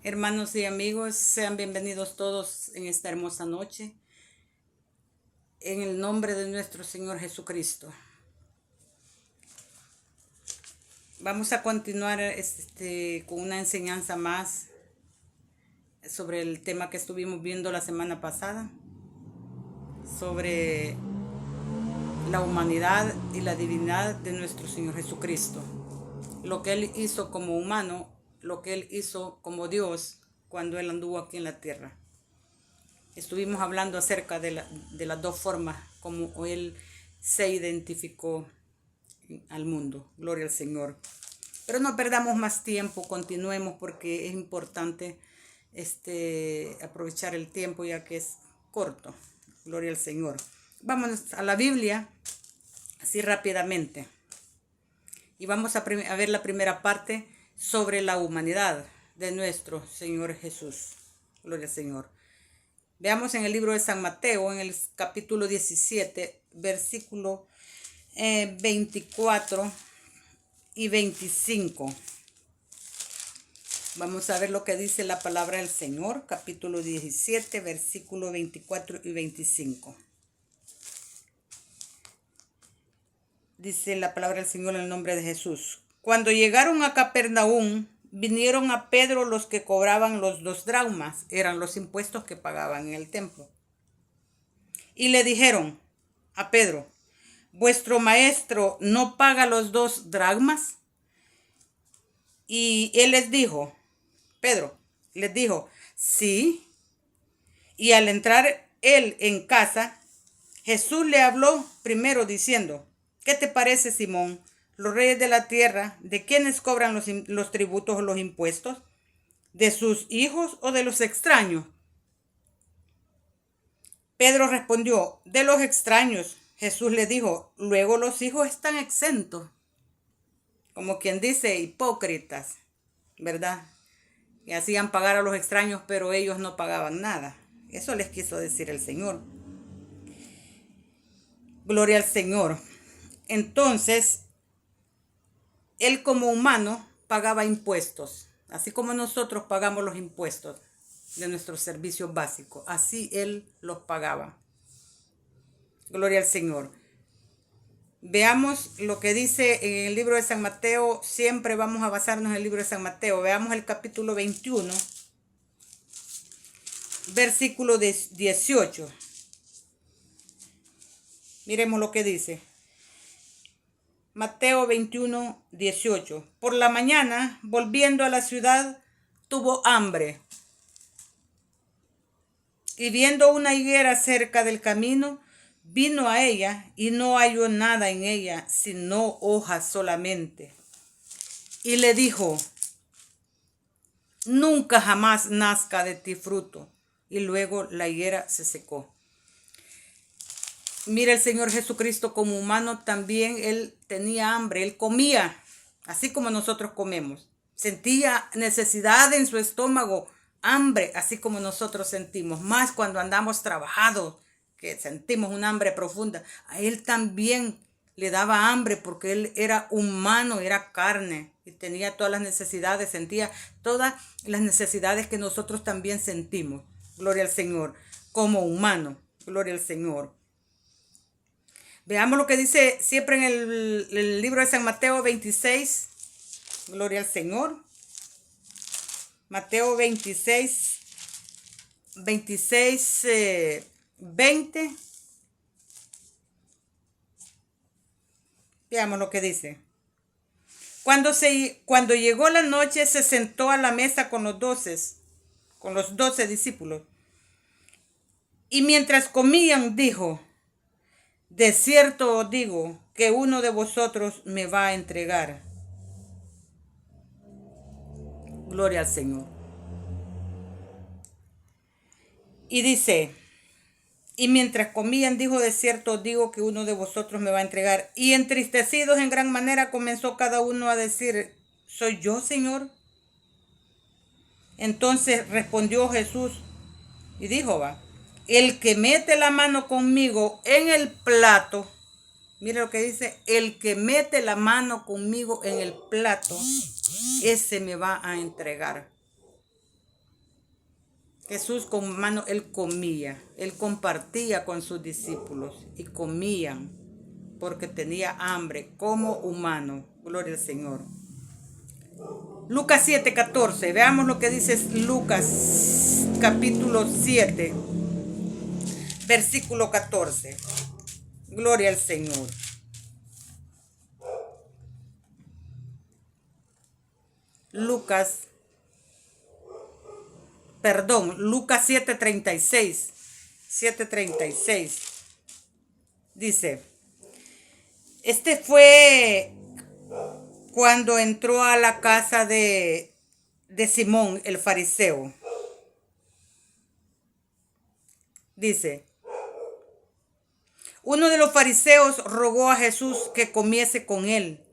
Hermanos y amigos, sean bienvenidos todos en esta hermosa noche, en el nombre de nuestro Señor Jesucristo. Vamos a continuar con una enseñanza más sobre el tema que estuvimos viendo la semana pasada, sobre la humanidad y la divinidad de nuestro Señor Jesucristo. Lo que Él hizo como humano, lo que Él hizo como Dios cuando Él anduvo aquí en la tierra. Estuvimos hablando acerca de las dos formas como Él se identificó al mundo. Gloria al Señor. Pero no perdamos más tiempo, continuemos porque es importante aprovechar el tiempo ya que es corto. Gloria al Señor. Vámonos a la Biblia, así rápidamente. Y vamos a ver la primera parte sobre la humanidad de nuestro Señor Jesús. Gloria al Señor. Veamos en el libro de San Mateo, en el capítulo 17, versículo 24 y 25. Vamos a ver lo que dice la palabra del Señor, capítulo 17, versículo 24 y 25. Dice la palabra del Señor en el nombre de Jesús. Cuando llegaron a Capernaum, vinieron a Pedro los que cobraban los 2 dracmas, eran los impuestos que pagaban en el templo. Y le dijeron a Pedro, ¿vuestro maestro no paga los 2 dracmas? Y él les dijo, Pedro les dijo, sí. Y al entrar él en casa, Jesús le habló primero diciendo, ¿qué te parece, Simón? Los reyes de la tierra, ¿de quiénes cobran los tributos o los impuestos? ¿De sus hijos o de los extraños? Pedro respondió, de los extraños. Jesús le dijo, luego los hijos están exentos. Como quien dice, hipócritas, ¿verdad? Y hacían pagar a los extraños, pero ellos no pagaban nada. Eso les quiso decir el Señor. Gloria al Señor. Entonces, Él como humano pagaba impuestos, así como nosotros pagamos los impuestos de nuestros servicios básicos. Así Él los pagaba. Gloria al Señor. Veamos lo que dice en el libro de San Mateo. Siempre vamos a basarnos en el libro de San Mateo. Veamos el capítulo 21, versículo 18. Miremos lo que dice. Mateo 21, 18. Por la mañana, volviendo a la ciudad, tuvo hambre. Y viendo una higuera cerca del camino, vino a ella y no halló nada en ella, sino hojas solamente. Y le dijo, nunca jamás nazca de ti fruto. Y luego la higuera se secó. Mira, el Señor Jesucristo como humano también, Él tenía hambre, Él comía, así como nosotros comemos. Sentía necesidad en su estómago, hambre, así como nosotros sentimos. Más cuando andamos trabajados, que sentimos un hambre profunda. A Él también le daba hambre porque Él era humano, era carne y tenía todas las necesidades, sentía todas las necesidades que nosotros también sentimos. Gloria al Señor, como humano, gloria al Señor. Veamos lo que dice siempre en el libro de San Mateo 26. Gloria al Señor. Mateo 26, 20. Veamos lo que dice. Cuando llegó la noche, se sentó a la mesa con los 12 discípulos. Y mientras comían, dijo, de cierto os digo que uno de vosotros me va a entregar. Gloria al Señor. Y dice, y mientras comían, dijo, de cierto os digo que uno de vosotros me va a entregar. Y entristecidos en gran manera comenzó cada uno a decir, ¿soy yo, Señor? Entonces respondió Jesús y dijo, el que mete la mano conmigo en el plato, mire lo que dice, el que mete la mano conmigo en el plato, ese me va a entregar. Jesús como humano, él comía, él compartía con sus discípulos y comían porque tenía hambre como humano. Gloria al Señor. Lucas 7:14. Veamos lo que dice Lucas capítulo 7, versículo 14. Gloria al Señor. Lucas 7:36. 7:36. Dice, este fue cuando entró a la casa de Simón el fariseo. Dice, uno de los fariseos rogó a Jesús que comiese con él,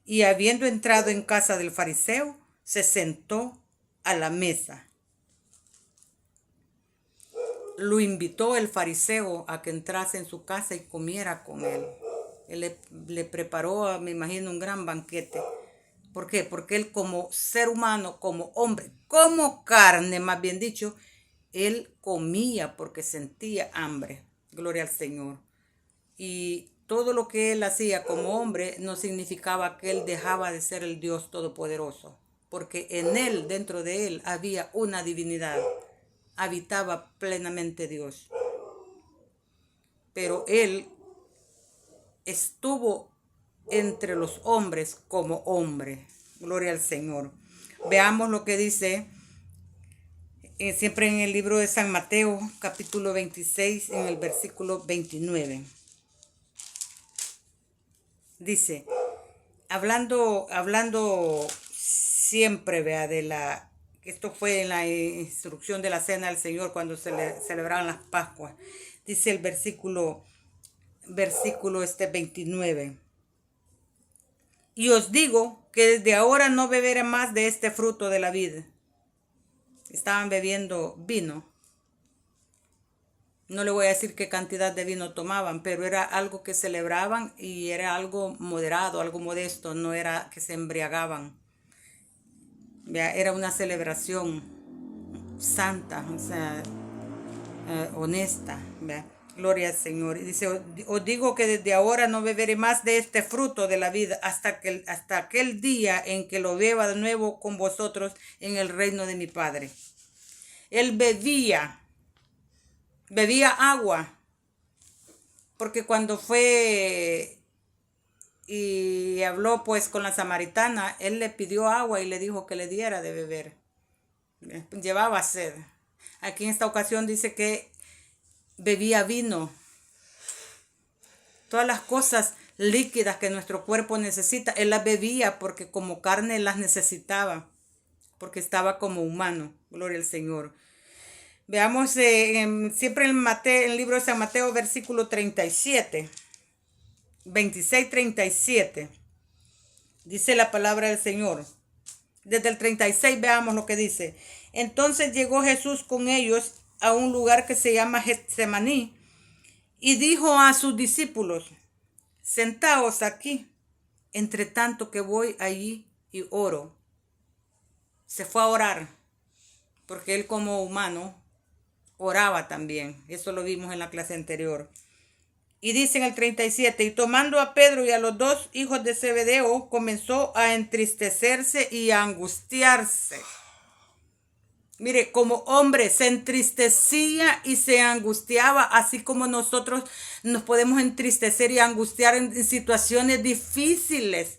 y habiendo entrado en casa del fariseo, se sentó a la mesa. Lo invitó el fariseo a que entrase en su casa y comiera con él. Él le preparó, me imagino, un gran banquete. ¿Por qué? Porque él como ser humano, como hombre, como carne, más bien dicho, él comía porque sentía hambre. Gloria al Señor. Y todo lo que él hacía como hombre no significaba que él dejaba de ser el Dios Todopoderoso, porque en él, dentro de él, había una divinidad. Habitaba plenamente Dios. Pero él estuvo entre los hombres como hombre. Gloria al Señor. Veamos lo que dice siempre en el libro de San Mateo, capítulo 26, en el versículo 29. Dice, hablando siempre, vea, esto fue en la instrucción de la cena del Señor cuando se celebraban las Pascuas. Dice el versículo 29. Y os digo que desde ahora no beberé más de este fruto de la vid. Estaban bebiendo vino. No le voy a decir qué cantidad de vino tomaban, pero era algo que celebraban y era algo moderado, algo modesto, no era que se embriagaban. Era una celebración santa, o sea, honesta. Gloria al Señor. Y dice, os digo que desde ahora no beberé más de este fruto de la vida hasta aquel día en que lo beba de nuevo con vosotros en el reino de mi Padre. Él bebía agua, porque cuando fue y habló pues con la samaritana, él le pidió agua y le dijo que le diera de beber. Llevaba sed. Aquí en esta ocasión dice que bebía vino. Todas las cosas líquidas que nuestro cuerpo necesita, él las bebía porque como carne las necesitaba, porque estaba como humano. Gloria al Señor. Veamos siempre en el libro de San Mateo, versículo 37. 26:37. Dice la palabra del Señor. Desde el 36 veamos lo que dice. Entonces llegó Jesús con ellos a un lugar que se llama Getsemaní y dijo a sus discípulos, sentaos aquí, entre tanto que voy allí y oro. Se fue a orar, porque él como humano oraba también. Eso lo vimos en la clase anterior. Y dice en el 37, y tomando a Pedro y a los dos hijos de Zebedeo, comenzó a entristecerse y a angustiarse. Mire, como hombre se entristecía y se angustiaba, así como nosotros nos podemos entristecer y angustiar en situaciones difíciles.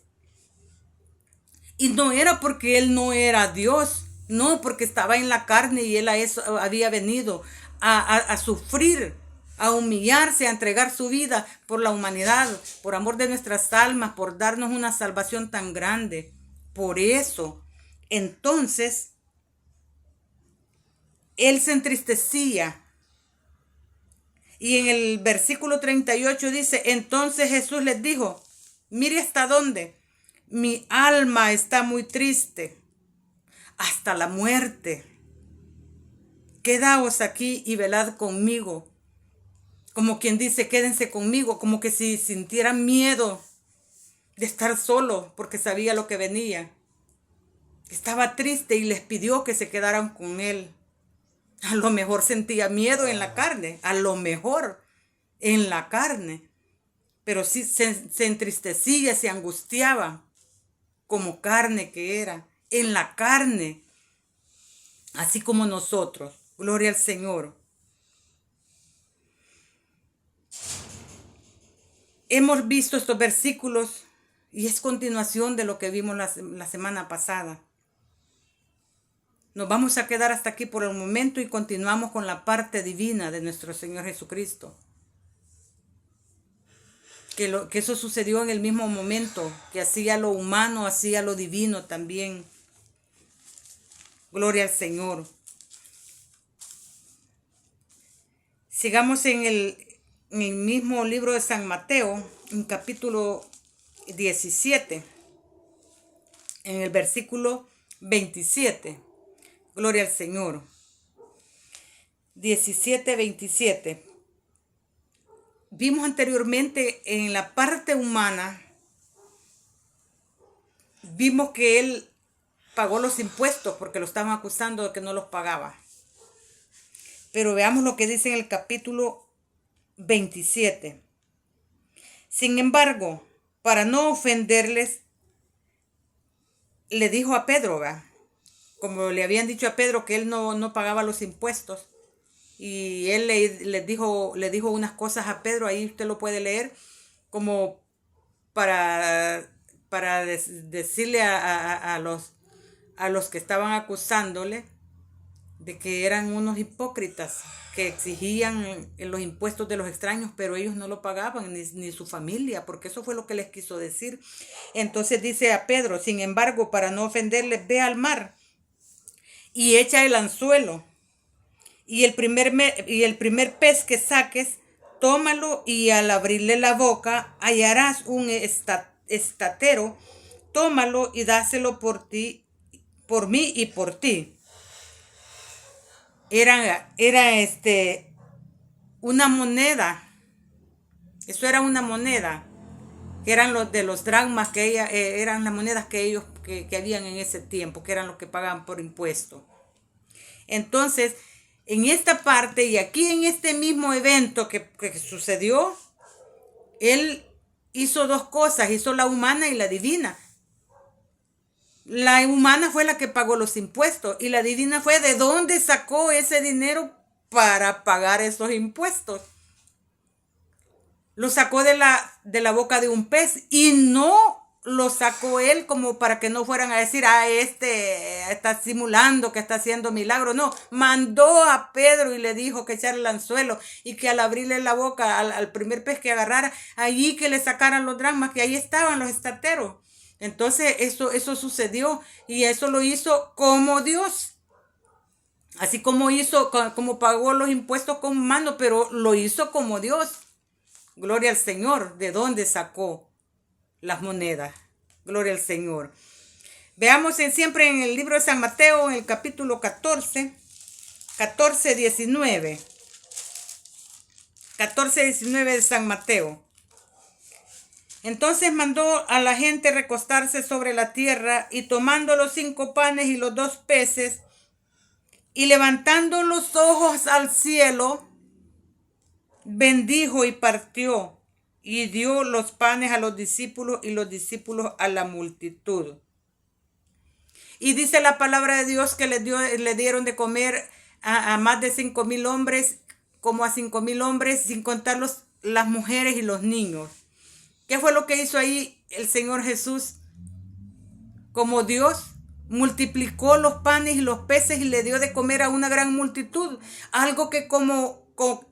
Y no era porque él no era Dios, no, porque estaba en la carne y él a eso había venido, a sufrir, a humillarse, a entregar su vida por la humanidad, por amor de nuestras almas, por darnos una salvación tan grande. Por eso, entonces, él se entristecía. Y en el versículo 38 dice, entonces Jesús les dijo, mire hasta dónde, mi alma está muy triste, hasta la muerte. Quedaos aquí y velad conmigo. Como quien dice, quédense conmigo, como que si sintieran miedo de estar solo, porque sabía lo que venía. Estaba triste y les pidió que se quedaran con él. A lo mejor sentía miedo en la carne, a lo mejor en la carne, pero sí se entristecía, se angustiaba como carne que era, en la carne, así como nosotros. Gloria al Señor. Hemos visto estos versículos y es continuación de lo que vimos la semana pasada. Nos vamos a quedar hasta aquí por el momento y continuamos con la parte divina de nuestro Señor Jesucristo. Que eso sucedió en el mismo momento, que hacía lo humano, hacía lo divino también. Gloria al Señor. Sigamos en el mismo libro de San Mateo, en capítulo 17, en el versículo 27. Gloria al Señor. 17:27. Vimos anteriormente en la parte humana, vimos que él pagó los impuestos porque lo estaban acusando de que no los pagaba. Pero veamos lo que dice en el capítulo 27. Sin embargo, para no ofenderles, le dijo a Pedro, ¿verdad? Como le habían dicho a Pedro que él no pagaba los impuestos. Y él le dijo unas cosas a Pedro, ahí usted lo puede leer, como para decirle a los que estaban acusándole de que eran unos hipócritas, que exigían los impuestos de los extraños, pero ellos no lo pagaban, ni su familia, porque eso fue lo que les quiso decir. Entonces dice a Pedro, sin embargo, para no ofenderles, ve al mar y echa el anzuelo. Y el primer pez que saques, tómalo, y al abrirle la boca hallarás un estatero. Tómalo y dáselo por mí y por ti. Era una moneda. Eso era una moneda. Que eran los de los dracmas, que eran las monedas que habían en ese tiempo, que eran los que pagaban por impuesto. Entonces, en esta parte y aquí en este mismo evento que sucedió, él hizo dos cosas, hizo la humana y la divina. La humana fue la que pagó los impuestos y la divina fue de dónde sacó ese dinero para pagar esos impuestos. Lo sacó de la boca de un pez y no lo sacó él como para que no fueran a decir, está simulando que está haciendo milagro. No, mandó a Pedro y le dijo que echara el anzuelo y que al abrirle la boca al primer pez que agarrara, allí que le sacaran los dracmas, que ahí estaban los estateros. Entonces eso sucedió y eso lo hizo como Dios. Así como pagó los impuestos con mano, pero lo hizo como Dios. Gloria al Señor. ¿De dónde sacó las monedas? Gloria al Señor. Veamos siempre en el libro de San Mateo, en el capítulo 14, 19. 14:19 de San Mateo. Entonces mandó a la gente recostarse sobre la tierra, y tomando los 5 panes y los 2 peces, y levantando los ojos al cielo, bendijo y partió, y dio los panes a los discípulos y los discípulos a la multitud. Y dice la palabra de Dios que le dieron de comer a más de 5,000 hombres, como a 5,000 hombres, sin contar las mujeres y los niños. ¿Qué fue lo que hizo ahí el Señor Jesús? Como Dios, multiplicó los panes y los peces y le dio de comer a una gran multitud. Algo que como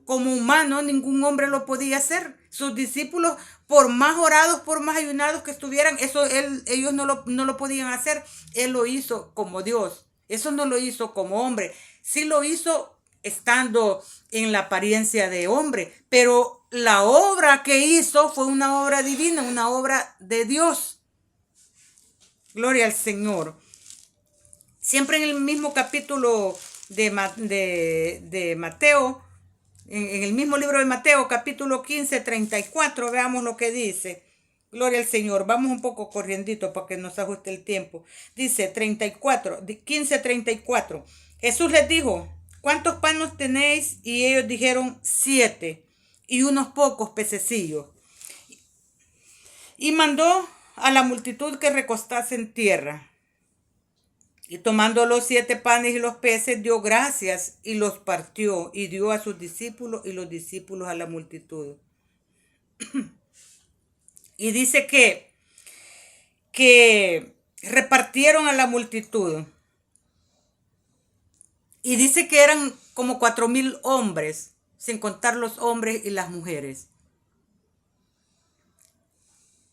humano ningún hombre lo podía hacer. Sus discípulos, por más orados, por más ayunados que estuvieran, ellos no lo podían hacer. Él lo hizo como Dios. Eso no lo hizo como hombre. Sí lo hizo estando en la apariencia de hombre, pero la obra que hizo fue una obra divina, una obra de Dios. Gloria al Señor. Siempre en el mismo capítulo de Mateo, en el mismo libro de Mateo, capítulo 15, 34, veamos lo que dice. Gloria al Señor. Vamos un poco corriendito para que nos ajuste el tiempo. Dice 34, 15, 34. Jesús les dijo, ¿cuántos panes tenéis? Y ellos dijeron 7 y unos pocos pececillos. Y mandó a la multitud que recostase en tierra. Y tomando los 7 panes y los peces, dio gracias y los partió y dio a sus discípulos y los discípulos a la multitud. Y dice que repartieron a la multitud. Y dice que eran como 4,000 hombres, sin contar los hombres y las mujeres.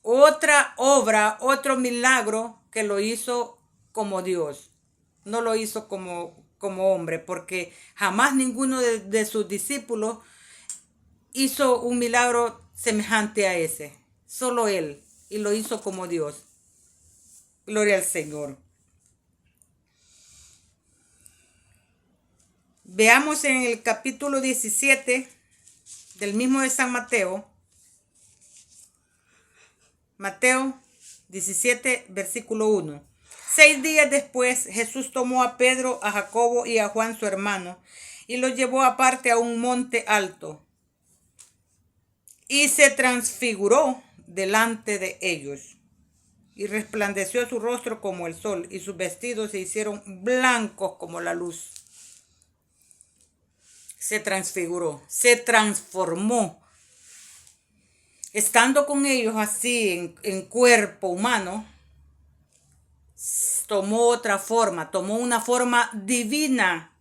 Otra obra, otro milagro que lo hizo como Dios. No lo hizo como hombre, porque jamás ninguno de sus discípulos hizo un milagro semejante a ese. Solo él. Y lo hizo como Dios. Gloria al Señor. Veamos en el capítulo 17 del mismo de San Mateo. Mateo 17, versículo 1. 6 días después, Jesús tomó a Pedro, a Jacobo y a Juan su hermano, y los llevó aparte a un monte alto, y se transfiguró delante de ellos, y resplandeció su rostro como el sol, y sus vestidos se hicieron blancos como la luz. Se transfiguró, se transformó. Estando con ellos así en cuerpo humano, tomó otra forma, tomó una forma divina.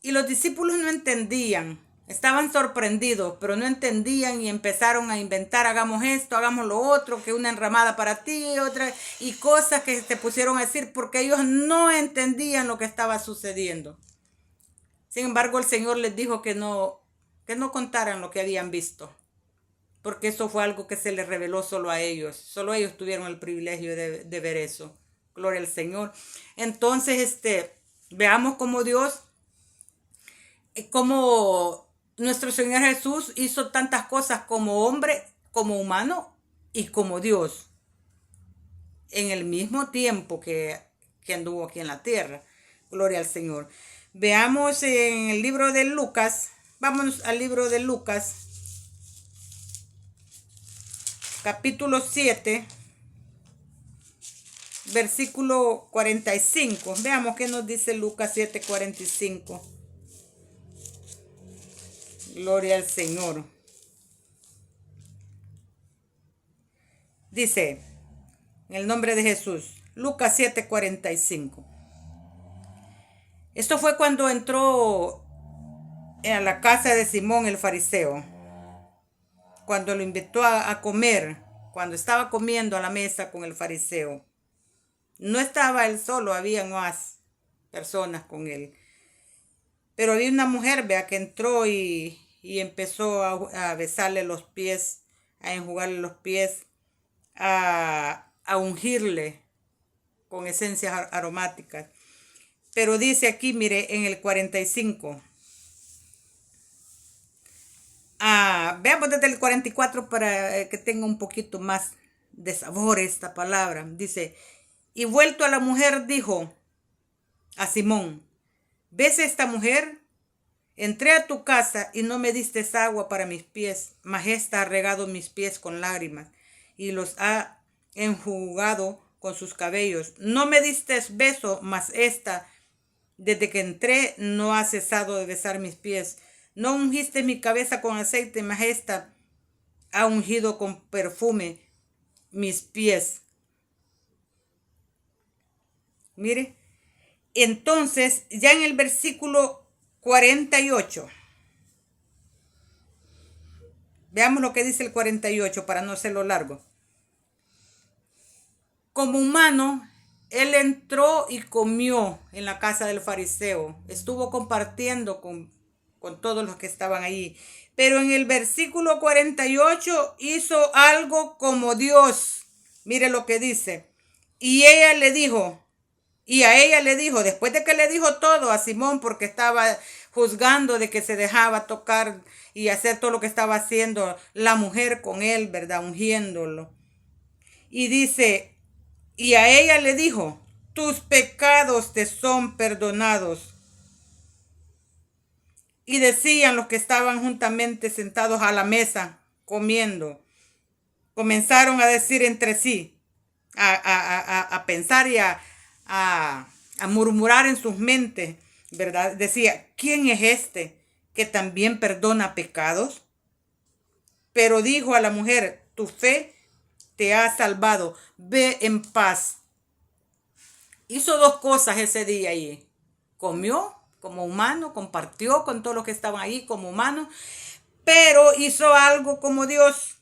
Y los discípulos no entendían, estaban sorprendidos, pero no entendían y empezaron a inventar, hagamos esto, hagamos lo otro, que una enramada para ti, otra, y cosas que se pusieron a decir porque ellos no entendían lo que estaba sucediendo. Sin embargo, el Señor les dijo que no contaran lo que habían visto, porque eso fue algo que se les reveló solo a ellos. Solo ellos tuvieron el privilegio de ver eso. Gloria al Señor. Entonces, veamos cómo Dios, cómo nuestro Señor Jesús hizo tantas cosas como hombre, como humano y como Dios, en el mismo tiempo que anduvo aquí en la tierra. Gloria al Señor. Veamos en el libro de Lucas. Vámonos al libro de Lucas, capítulo 7, versículo 45. Veamos qué nos dice Lucas 7, 45. Gloria al Señor. Dice, en el nombre de Jesús, Lucas 7, 45. Esto fue cuando entró a la casa de Simón el fariseo, cuando lo invitó a comer, cuando estaba comiendo a la mesa con el fariseo. No estaba él solo, había más personas con él. Pero había una mujer, vea, que entró y empezó a besarle los pies, a enjugarle los pies, a ungirle con esencias aromáticas. Pero dice aquí, mire, en el 45. Veamos desde el 44 para que tenga un poquito más de sabor esta palabra. Dice, y vuelto a la mujer dijo a Simón, ¿ves esta mujer? Entré a tu casa y no me diste agua para mis pies, mas esta ha regado mis pies con lágrimas y los ha enjugado con sus cabellos. No me diste beso, mas esta, desde que entré, no ha cesado de besar mis pies. No ungiste mi cabeza con aceite, mas esta ha ungido con perfume mis pies. Mire, entonces ya en el versículo 48, veamos lo que dice el 48 para no hacerlo largo. Como humano, él entró y comió en la casa del fariseo, estuvo compartiendo con todos los que estaban allí. Pero en el versículo 48 hizo algo como Dios. Mire lo que dice. Y a ella le dijo, después de que le dijo todo a Simón, porque estaba juzgando de que se dejaba tocar y hacer todo lo que estaba haciendo la mujer con él, ¿verdad? Ungiéndolo. Y dice, y a ella le dijo, tus pecados te son perdonados. Y decían los que estaban juntamente sentados a la mesa, comiendo, comenzaron a decir entre sí, a pensar y a murmurar en sus mentes, ¿verdad? Decía, ¿quién es este que también perdona pecados? Pero dijo a la mujer, tu fe te ha salvado, ve en paz. Hizo dos cosas ese día allí. Comió como humano, compartió con todos los que estaban ahí como humanos, pero hizo algo como Dios.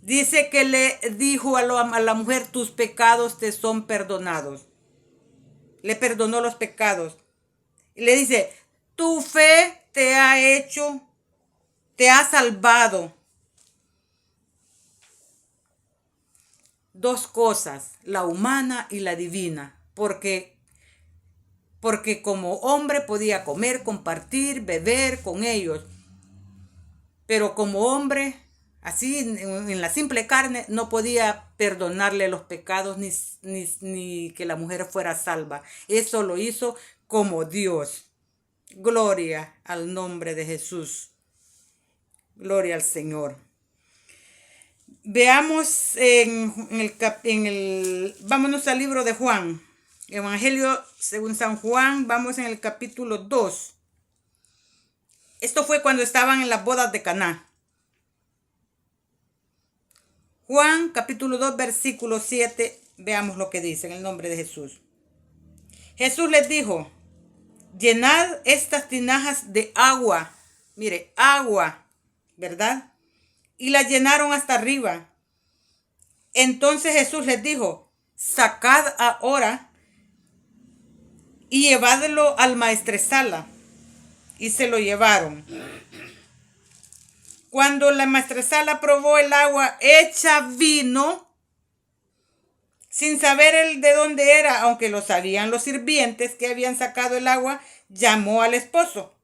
Dice que le dijo a la mujer, tus pecados te son perdonados. Le perdonó los pecados. Y le dice, tu fe te ha hecho, te ha salvado. Dos cosas, la humana y la divina, porque como hombre podía comer, compartir, beber con ellos, pero como hombre, así en la simple carne, no podía perdonarle los pecados ni que la mujer fuera salva. Eso lo hizo como Dios. Gloria al nombre de Jesús. Gloria al Señor. Veamos vámonos al libro de Juan. Evangelio según San Juan, vamos en el capítulo 2. Esto fue cuando estaban en las bodas de Caná. Juan capítulo 2, versículo 7, veamos lo que dice en el nombre de Jesús. Jesús les dijo, llenad estas tinajas de agua. Mire, agua, ¿verdad? Y las llenaron hasta arriba. Entonces Jesús les dijo, sacad ahora y llevadlo al maestresala. Y se lo llevaron. Cuando la maestresala probó el agua hecha vino, sin saber de dónde era, aunque lo sabían los sirvientes que habían sacado el agua, llamó al esposo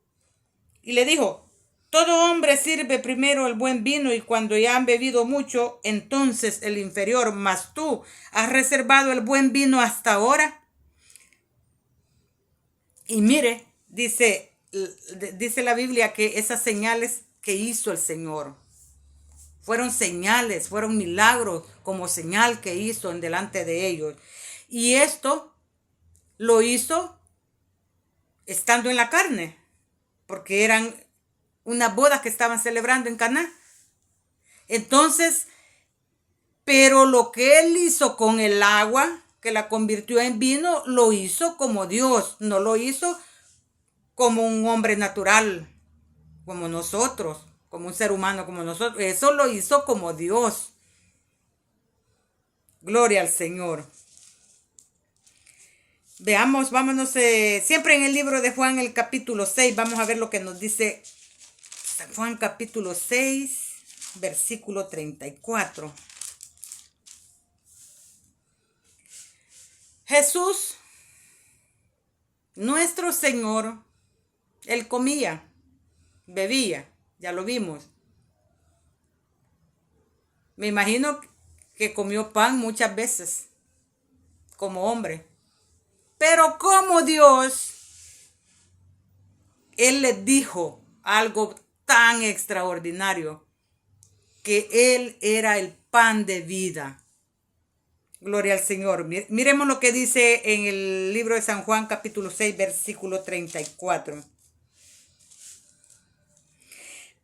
y le dijo, todo hombre sirve primero el buen vino y cuando ya han bebido mucho, entonces el inferior, mas tú has reservado el buen vino hasta ahora. Y mire, dice la Biblia que esas señales que hizo el Señor fueron señales, fueron milagros como señal que hizo en delante de ellos. Y esto lo hizo estando en la carne, porque eran unas bodas que estaban celebrando en Caná. Entonces, pero lo que él hizo con el agua, que la convirtió en vino, lo hizo como Dios, no lo hizo como un hombre natural, como nosotros, como un ser humano como nosotros. Eso lo hizo como Dios. Gloria al Señor. Veamos, vámonos siempre en el libro de Juan, el capítulo 6. Vamos a ver lo que nos dice San Juan capítulo 6, versículo 34. Jesús, nuestro Señor, él comía, bebía, ya lo vimos. Me imagino que comió pan muchas veces, como hombre. Pero como Dios, él les dijo algo tan extraordinario, que él era el pan de vida. Gloria al Señor. Miremos lo que dice en el libro de San Juan, capítulo 6, versículo 34.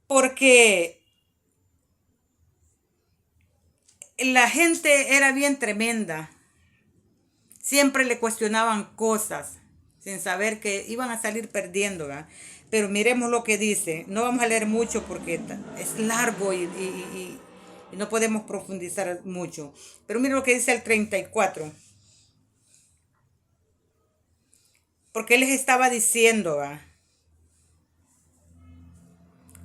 Porque la gente era bien tremenda. Siempre le cuestionaban cosas, sin saber que iban a salir perdiendo, ¿verdad? Pero miremos lo que dice. No vamos a leer mucho porque es largo y no podemos profundizar mucho. Pero mire lo que dice el 34. Porque él les estaba diciendo, ¿verdad?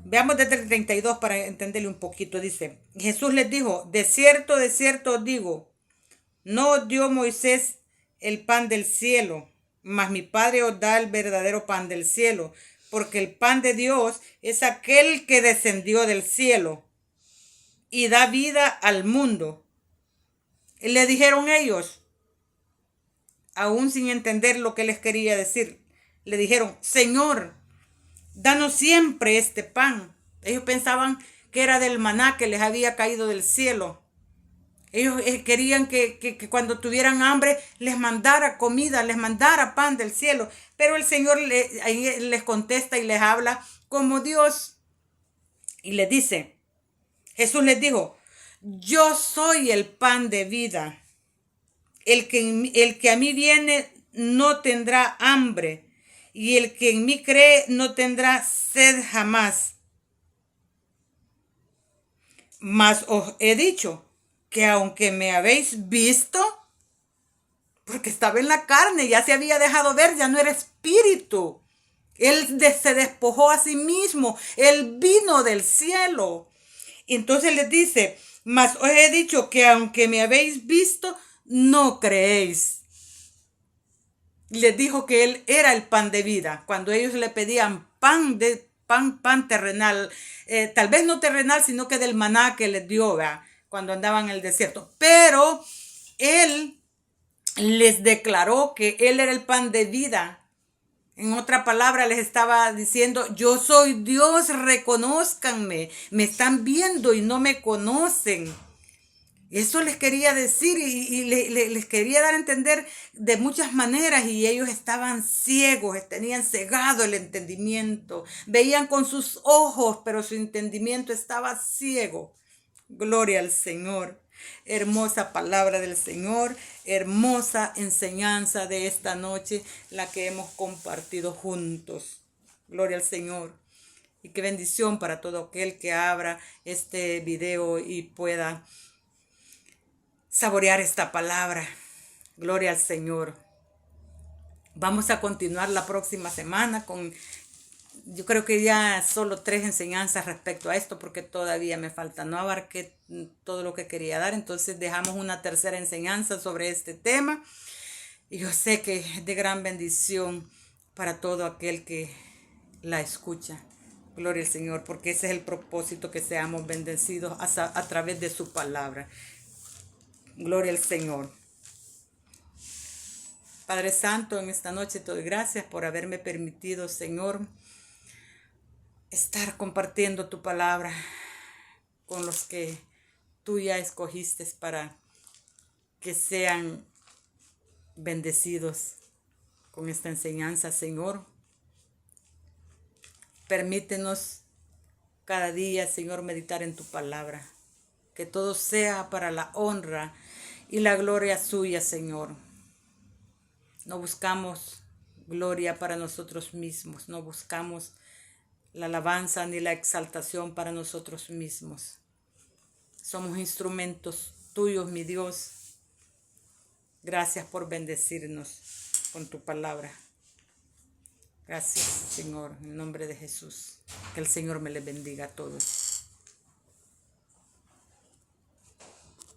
Veamos desde el 32 para entenderle un poquito. Dice, Jesús les dijo, de cierto os digo, no os dio Moisés el pan del cielo, mas mi Padre os da el verdadero pan del cielo, porque el pan de Dios es aquel que descendió del cielo y da vida al mundo. Y le dijeron ellos, aún sin entender lo que les quería decir, le dijeron, Señor, danos siempre este pan. Ellos pensaban que era del maná que les había caído del cielo. Ellos querían que cuando tuvieran hambre les mandara comida, les mandara pan del cielo. Pero el Señor les contesta y les habla como Dios. Y les dice, Jesús les dijo, yo soy el pan de vida. El que a mí viene no tendrá hambre. Y el que en mí cree no tendrá sed jamás. Mas os he dicho que aunque me habéis visto, porque estaba en la carne, ya se había dejado ver, ya no era espíritu. Él se despojó a sí mismo, él vino del cielo. Entonces les dice, mas os he dicho que aunque me habéis visto, no creéis. Les dijo que él era el pan de vida. Cuando ellos le pedían pan terrenal, tal vez no terrenal, sino que del maná que les dio, ¿verdad? Cuando andaban en el desierto. Pero él les declaró que él era el pan de vida. En otra palabra les estaba diciendo, yo soy Dios, reconózcanme. Me están viendo y no me conocen. Eso les quería decir y les quería dar a entender de muchas maneras, y ellos estaban ciegos, tenían cegado el entendimiento. Veían con sus ojos, pero su entendimiento estaba ciego. Gloria al Señor. Hermosa palabra del Señor, hermosa enseñanza de esta noche, la que hemos compartido juntos. Gloria al Señor. Y qué bendición para todo aquel que abra este video y pueda saborear esta palabra. Gloria al Señor. Vamos a continuar la próxima semana con, yo creo que ya solo 3 enseñanzas respecto a esto, porque todavía me falta. No abarqué todo lo que quería dar, entonces dejamos una tercera enseñanza sobre este tema. Y yo sé que es de gran bendición para todo aquel que la escucha. Gloria al Señor, porque ese es el propósito, que seamos bendecidos a través de su palabra. Gloria al Señor. Padre Santo, en esta noche te doy gracias por haberme permitido, Señor, estar compartiendo tu palabra con los que tú ya escogiste para que sean bendecidos con esta enseñanza, Señor. Permítenos cada día, Señor, meditar en tu palabra. Que todo sea para la honra y la gloria suya, Señor. No buscamos gloria para nosotros mismos. No buscamos la alabanza ni la exaltación para nosotros mismos. Somos instrumentos tuyos, mi Dios. Gracias por bendecirnos con tu palabra. Gracias, Señor, en el nombre de Jesús. Que el Señor me les bendiga a todos.